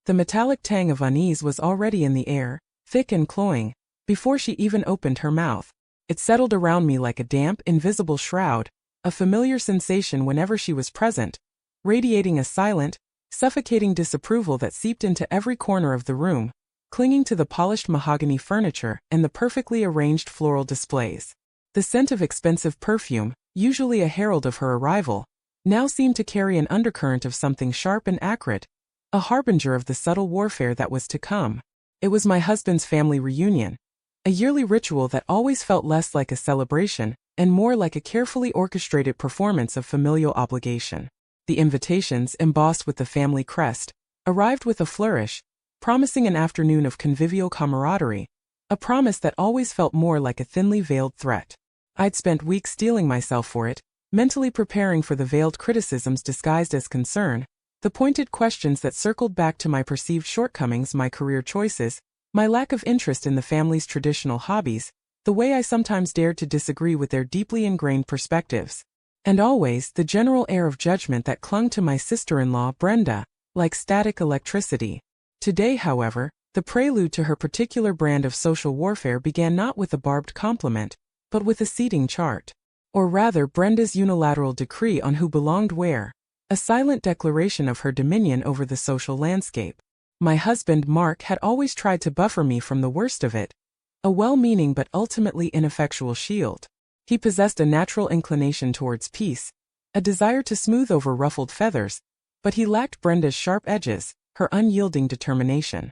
The metallic tang of unease was already in the air, thick and cloying, before she even opened her mouth. It settled around me like a damp, invisible shroud, a familiar sensation whenever she was present, radiating a silent, suffocating disapproval that seeped into every corner of the room, clinging to the polished mahogany furniture and the perfectly arranged floral displays. The scent of expensive perfume, usually a herald of her arrival, now seemed to carry an undercurrent of something sharp and acrid, a harbinger of the subtle warfare that was to come. It was my husband's family reunion, a yearly ritual that always felt less like a celebration and more like a carefully orchestrated performance of familial obligation. The invitations, embossed with the family crest, arrived with a flourish, promising an afternoon of convivial camaraderie, a promise that always felt more like a thinly veiled threat. I'd spent weeks steeling myself for it, mentally preparing for the veiled criticisms disguised as concern, the pointed questions that circled back to my perceived shortcomings, my career choices, my lack of interest in the family's traditional hobbies, the way I sometimes dared to disagree with their deeply ingrained perspectives. And always the general air of judgment that clung to my sister-in-law, Brenda, like static electricity. Today, however, the prelude to her particular brand of social warfare began not with a barbed compliment, but with a seating chart. Or rather, Brenda's unilateral decree on who belonged where, a silent declaration of her dominion over the social landscape. My husband, Mark, had always tried to buffer me from the worst of it, a well-meaning but ultimately ineffectual shield. He possessed a natural inclination towards peace, a desire to smooth over ruffled feathers, but he lacked Brenda's sharp edges, her unyielding determination.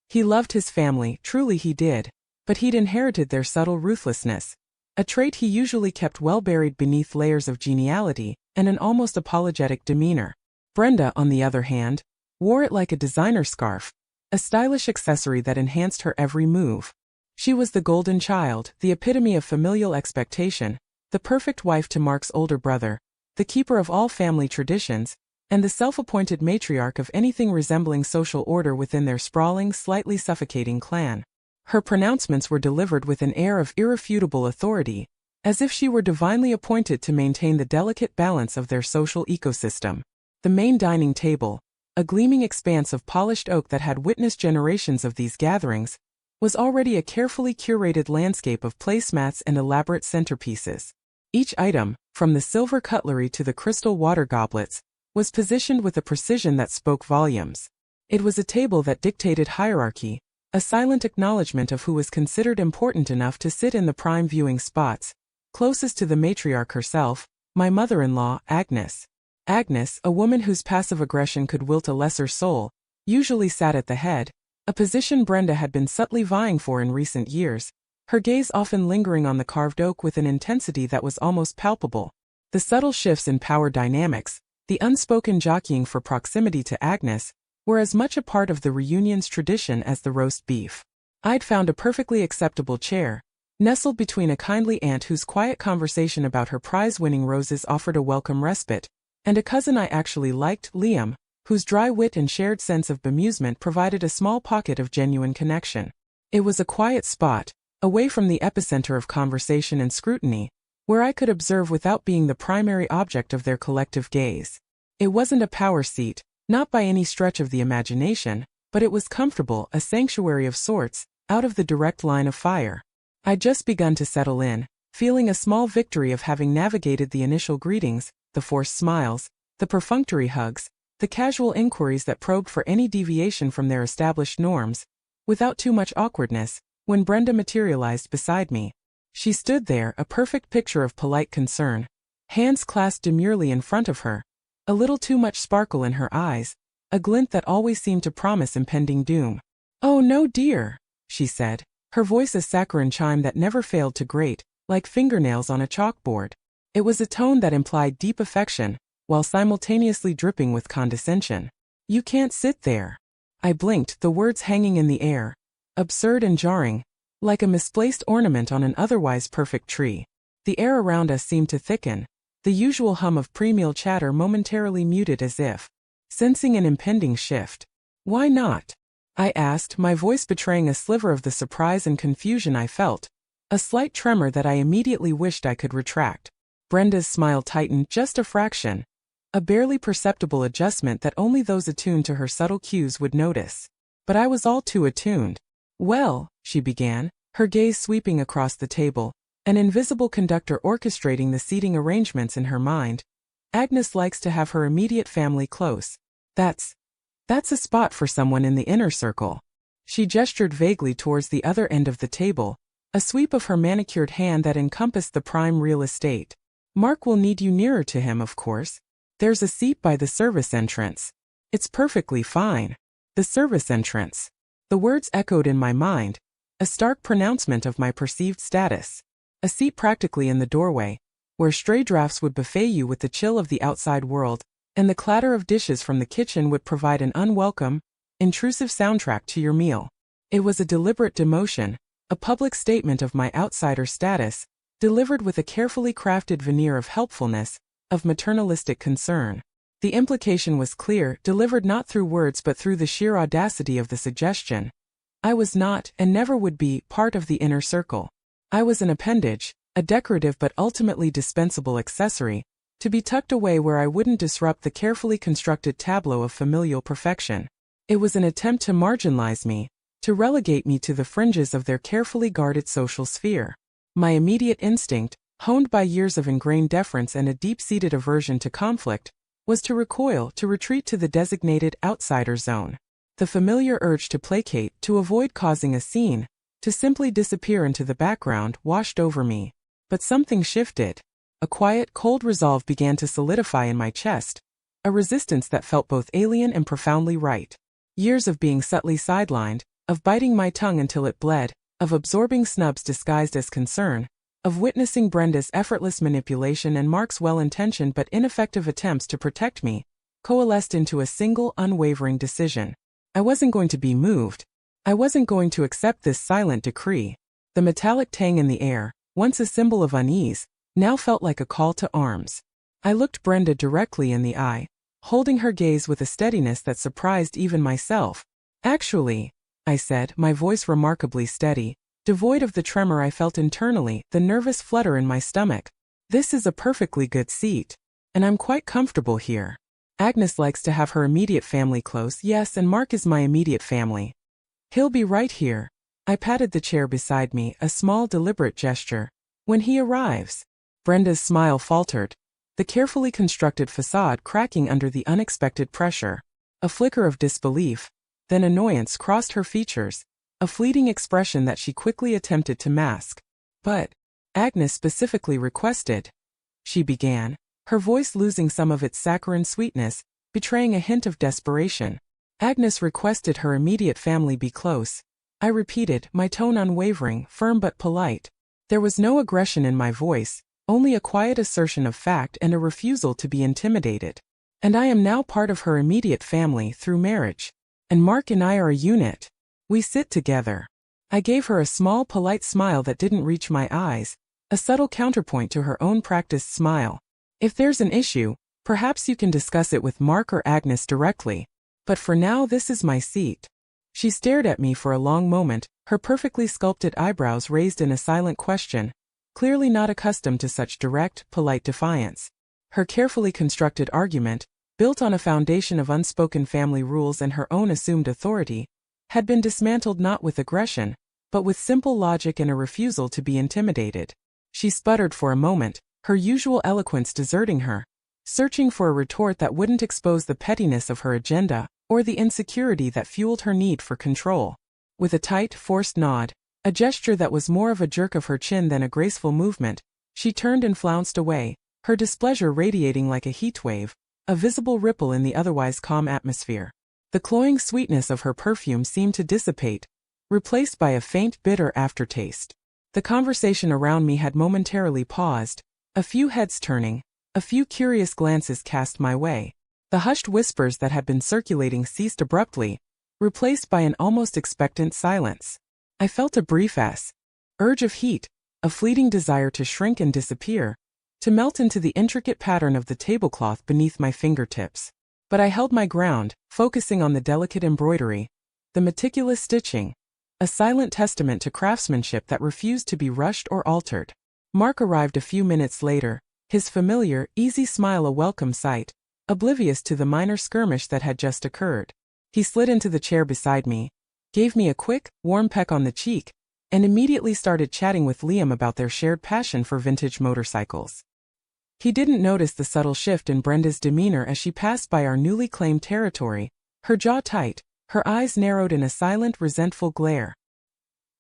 He loved his family, truly he did, but he'd inherited their subtle ruthlessness, a trait he usually kept well buried beneath layers of geniality and an almost apologetic demeanor. Brenda, on the other hand, wore it like a designer scarf, a stylish accessory that enhanced her every move. She was the golden child, the epitome of familial expectation, the perfect wife to Mark's older brother, the keeper of all family traditions, and the self-appointed matriarch of anything resembling social order within their sprawling, slightly suffocating clan. Her pronouncements were delivered with an air of irrefutable authority, as if she were divinely appointed to maintain the delicate balance of their social ecosystem. The main dining table, a gleaming expanse of polished oak that had witnessed generations of these gatherings, was already a carefully curated landscape of placemats and elaborate centerpieces. Each item, from the silver cutlery to the crystal water goblets, was positioned with a precision that spoke volumes. It was a table that dictated hierarchy, a silent acknowledgement of who was considered important enough to sit in the prime viewing spots, closest to the matriarch herself, my mother-in-law, Agnes. Agnes, a woman whose passive aggression could wilt a lesser soul, usually sat at the head, a position Brenda had been subtly vying for in recent years, her gaze often lingering on the carved oak with an intensity that was almost palpable. The subtle shifts in power dynamics, the unspoken jockeying for proximity to Agnes, were as much a part of the reunion's tradition as the roast beef. I'd found a perfectly acceptable chair, nestled between a kindly aunt whose quiet conversation about her prize-winning roses offered a welcome respite, and a cousin I actually liked, Liam, whose dry wit and shared sense of bemusement provided a small pocket of genuine connection. It was a quiet spot, away from the epicenter of conversation and scrutiny, where I could observe without being the primary object of their collective gaze. It wasn't a power seat, not by any stretch of the imagination, but it was comfortable, a sanctuary of sorts, out of the direct line of fire. I'd just begun to settle in, feeling a small victory of having navigated the initial greetings, the forced smiles, the perfunctory hugs, the casual inquiries that probed for any deviation from their established norms, without too much awkwardness, when Brenda materialized beside me. She stood there, a perfect picture of polite concern, hands clasped demurely in front of her, a little too much sparkle in her eyes, a glint that always seemed to promise impending doom. "Oh no, dear," she said, her voice a saccharine chime that never failed to grate, like fingernails on a chalkboard. It was a tone that implied deep affection, while simultaneously dripping with condescension. "You can't sit there." I blinked, the words hanging in the air, absurd and jarring, like a misplaced ornament on an otherwise perfect tree. The air around us seemed to thicken, the usual hum of pre-meal chatter momentarily muted as if sensing an impending shift. "Why not?" I asked, my voice betraying a sliver of the surprise and confusion I felt, a slight tremor that I immediately wished I could retract. Brenda's smile tightened just a fraction, a barely perceptible adjustment that only those attuned to her subtle cues would notice. But I was all too attuned. "Well," she began, her gaze sweeping across the table, an invisible conductor orchestrating the seating arrangements in her mind. "Agnes likes to have her immediate family close. That's a spot for someone in the inner circle." She gestured vaguely towards the other end of the table, a sweep of her manicured hand that encompassed the prime real estate. "Mark will need you nearer to him, of course. There's a seat by the service entrance. It's perfectly fine." The service entrance. The words echoed in my mind, a stark pronouncement of my perceived status. A seat practically in the doorway, where stray drafts would buffet you with the chill of the outside world, and the clatter of dishes from the kitchen would provide an unwelcome, intrusive soundtrack to your meal. It was a deliberate demotion, a public statement of my outsider status, delivered with a carefully crafted veneer of helpfulness, of maternalistic concern. The implication was clear, delivered not through words but through the sheer audacity of the suggestion. I was not, and never would be, part of the inner circle. I was an appendage, a decorative but ultimately dispensable accessory, to be tucked away where I wouldn't disrupt the carefully constructed tableau of familial perfection. It was an attempt to marginalize me, to relegate me to the fringes of their carefully guarded social sphere. My immediate instinct, honed by years of ingrained deference and a deep-seated aversion to conflict, was to recoil, to retreat to the designated outsider zone. The familiar urge to placate, to avoid causing a scene, to simply disappear into the background, washed over me. But something shifted. A quiet, cold resolve began to solidify in my chest, a resistance that felt both alien and profoundly right. Years of being subtly sidelined, of biting my tongue until it bled, of absorbing snubs disguised as concern, of witnessing Brenda's effortless manipulation and Mark's well-intentioned but ineffective attempts to protect me, coalesced into a single, unwavering decision. I wasn't going to be moved. I wasn't going to accept this silent decree. The metallic tang in the air, once a symbol of unease, now felt like a call to arms. I looked Brenda directly in the eye, holding her gaze with a steadiness that surprised even myself. "Actually," I said, my voice remarkably steady, devoid of the tremor I felt internally, the nervous flutter in my stomach, "this is a perfectly good seat. And I'm quite comfortable here. Agnes likes to have her immediate family close, yes, and Mark is my immediate family. He'll be right here." I patted the chair beside me, a small deliberate gesture. "When he arrives." Brenda's smile faltered, the carefully constructed facade cracking under the unexpected pressure. A flicker of disbelief, then annoyance crossed her features, a fleeting expression that she quickly attempted to mask. "But Agnes specifically requested," she began, her voice losing some of its saccharine sweetness, betraying a hint of desperation. "Agnes requested her immediate family be close," I repeated, my tone unwavering, firm but polite. There was no aggression in my voice, only a quiet assertion of fact and a refusal to be intimidated. "And I am now part of her immediate family through marriage. And Mark and I are a unit. We sit together." I gave her a small polite smile that didn't reach my eyes, a subtle counterpoint to her own practiced smile. "If there's an issue, perhaps you can discuss it with Mark or Agnes directly. But for now this is my seat." She stared at me for a long moment, her perfectly sculpted eyebrows raised in a silent question, clearly not accustomed to such direct, polite defiance. Her carefully constructed argument, built on a foundation of unspoken family rules and her own assumed authority, had been dismantled not with aggression, but with simple logic and a refusal to be intimidated. She sputtered for a moment, her usual eloquence deserting her, searching for a retort that wouldn't expose the pettiness of her agenda, or the insecurity that fueled her need for control. With a tight, forced nod, a gesture that was more of a jerk of her chin than a graceful movement, she turned and flounced away, her displeasure radiating like a heatwave, a visible ripple in the otherwise calm atmosphere. The cloying sweetness of her perfume seemed to dissipate, replaced by a faint bitter aftertaste. The conversation around me had momentarily paused, a few heads turning, a few curious glances cast my way. The hushed whispers that had been circulating ceased abruptly, replaced by an almost expectant silence. I felt a brief urge of heat, a fleeting desire to shrink and disappear, to melt into the intricate pattern of the tablecloth beneath my fingertips. But I held my ground, focusing on the delicate embroidery, the meticulous stitching, a silent testament to craftsmanship that refused to be rushed or altered. Mark arrived a few minutes later, his familiar, easy smile a welcome sight, oblivious to the minor skirmish that had just occurred. He slid into the chair beside me, gave me a quick, warm peck on the cheek, and immediately started chatting with Liam about their shared passion for vintage motorcycles. He didn't notice the subtle shift in Brenda's demeanor as she passed by our newly claimed territory, her jaw tight, her eyes narrowed in a silent, resentful glare.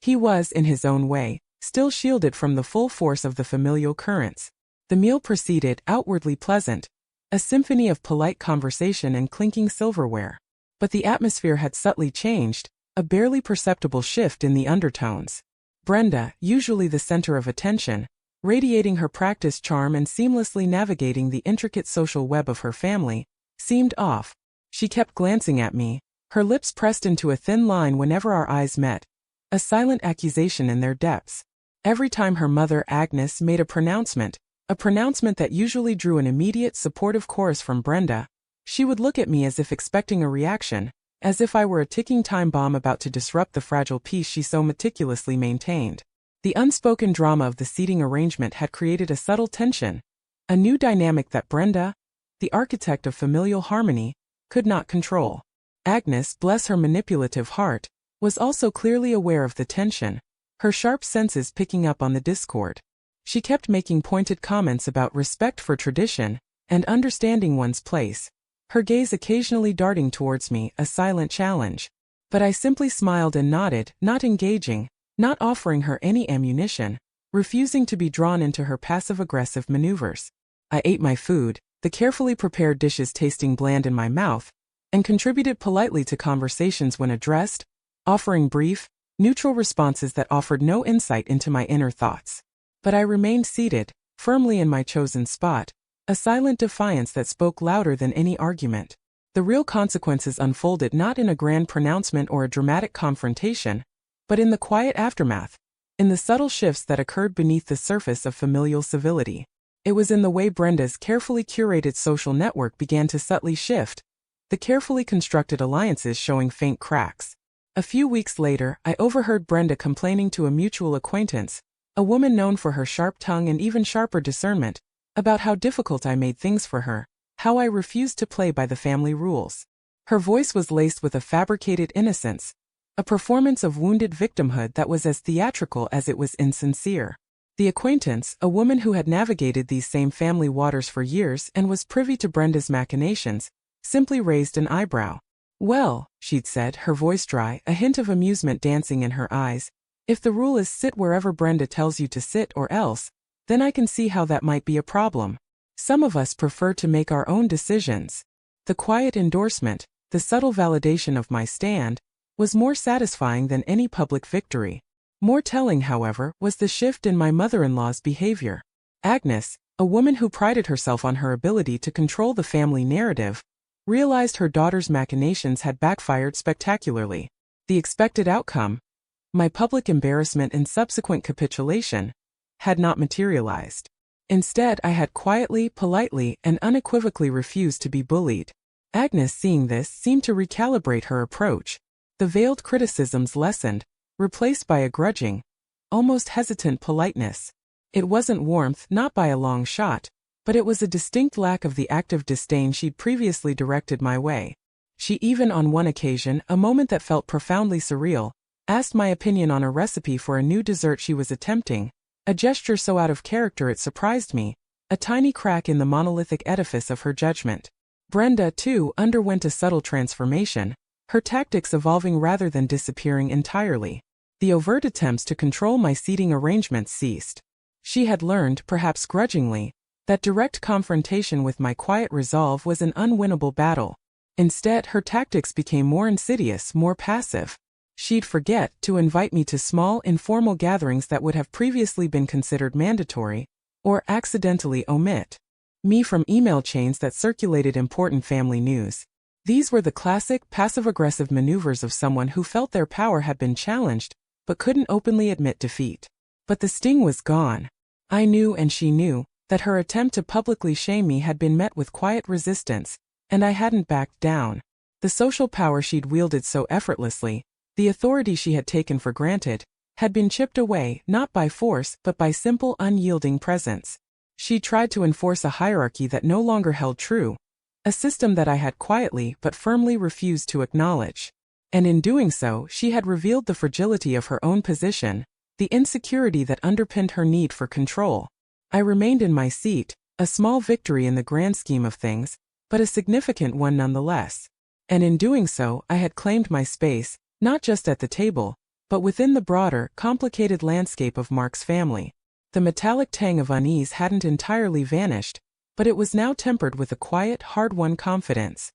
He was, in his own way, still shielded from the full force of the familial currents. The meal proceeded, outwardly pleasant, a symphony of polite conversation and clinking silverware. But the atmosphere had subtly changed, a barely perceptible shift in the undertones. Brenda, usually the center of attention, radiating her practiced charm and seamlessly navigating the intricate social web of her family, seemed off. She kept glancing at me, her lips pressed into a thin line whenever our eyes met, a silent accusation in their depths. Every time her mother, Agnes, made a pronouncement that usually drew an immediate supportive chorus from Brenda, she would look at me as if expecting a reaction, as if I were a ticking time bomb about to disrupt the fragile peace she so meticulously maintained. The unspoken drama of the seating arrangement had created a subtle tension, a new dynamic that Brenda, the architect of familial harmony, could not control. Agnes, bless her manipulative heart, was also clearly aware of the tension, her sharp senses picking up on the discord. She kept making pointed comments about respect for tradition and understanding one's place, her gaze occasionally darting towards me, a silent challenge. But I simply smiled and nodded, not engaging, not offering her any ammunition, refusing to be drawn into her passive-aggressive maneuvers. I ate my food, the carefully prepared dishes tasting bland in my mouth, and contributed politely to conversations when addressed, offering brief, neutral responses that offered no insight into my inner thoughts. But I remained seated, firmly in my chosen spot, a silent defiance that spoke louder than any argument. The real consequences unfolded not in a grand pronouncement or a dramatic confrontation, but in the quiet aftermath, in the subtle shifts that occurred beneath the surface of familial civility. It was in the way Brenda's carefully curated social network began to subtly shift, the carefully constructed alliances showing faint cracks. A few weeks later, I overheard Brenda complaining to a mutual acquaintance, a woman known for her sharp tongue and even sharper discernment, about how difficult I made things for her, how I refused to play by the family rules. Her voice was laced with a fabricated innocence, a performance of wounded victimhood that was as theatrical as it was insincere. The acquaintance, a woman who had navigated these same family waters for years and was privy to Brenda's machinations, simply raised an eyebrow. "Well," she'd said, her voice dry, a hint of amusement dancing in her eyes, "if the rule is sit wherever Brenda tells you to sit or else, then I can see how that might be a problem. Some of us prefer to make our own decisions." The quiet endorsement, the subtle validation of my stand, was more satisfying than any public victory. More telling, however, was the shift in my mother-in-law's behavior. Agnes, a woman who prided herself on her ability to control the family narrative, realized her daughter's machinations had backfired spectacularly. The expected outcome, my public embarrassment and subsequent capitulation, had not materialized. Instead, I had quietly, politely, and unequivocally refused to be bullied. Agnes, seeing this, seemed to recalibrate her approach. The veiled criticisms lessened, replaced by a grudging, almost hesitant politeness. It wasn't warmth, not by a long shot, but it was a distinct lack of the active disdain she'd previously directed my way. She even, on one occasion, a moment that felt profoundly surreal, asked my opinion on a recipe for a new dessert she was attempting, a gesture so out of character it surprised me, a tiny crack in the monolithic edifice of her judgment. Brenda, too, underwent a subtle transformation, her tactics evolving rather than disappearing entirely. The overt attempts to control my seating arrangements ceased. She had learned, perhaps grudgingly, that direct confrontation with my quiet resolve was an unwinnable battle. Instead, her tactics became more insidious, more passive. She'd forget to invite me to small, informal gatherings that would have previously been considered mandatory, or accidentally omit me from email chains that circulated important family news. These were the classic, passive-aggressive maneuvers of someone who felt their power had been challenged, but couldn't openly admit defeat. But the sting was gone. I knew, and she knew, that her attempt to publicly shame me had been met with quiet resistance, and I hadn't backed down. The social power she'd wielded so effortlessly, the authority she had taken for granted, had been chipped away, not by force, but by simple, unyielding presence. She tried to enforce a hierarchy that no longer held true, a system that I had quietly but firmly refused to acknowledge. And in doing so, she had revealed the fragility of her own position, the insecurity that underpinned her need for control. I remained in my seat, a small victory in the grand scheme of things, but a significant one nonetheless. And in doing so, I had claimed my space, not just at the table, but within the broader, complicated landscape of Mark's family. The metallic tang of unease hadn't entirely vanished, but it was now tempered with a quiet, hard-won confidence.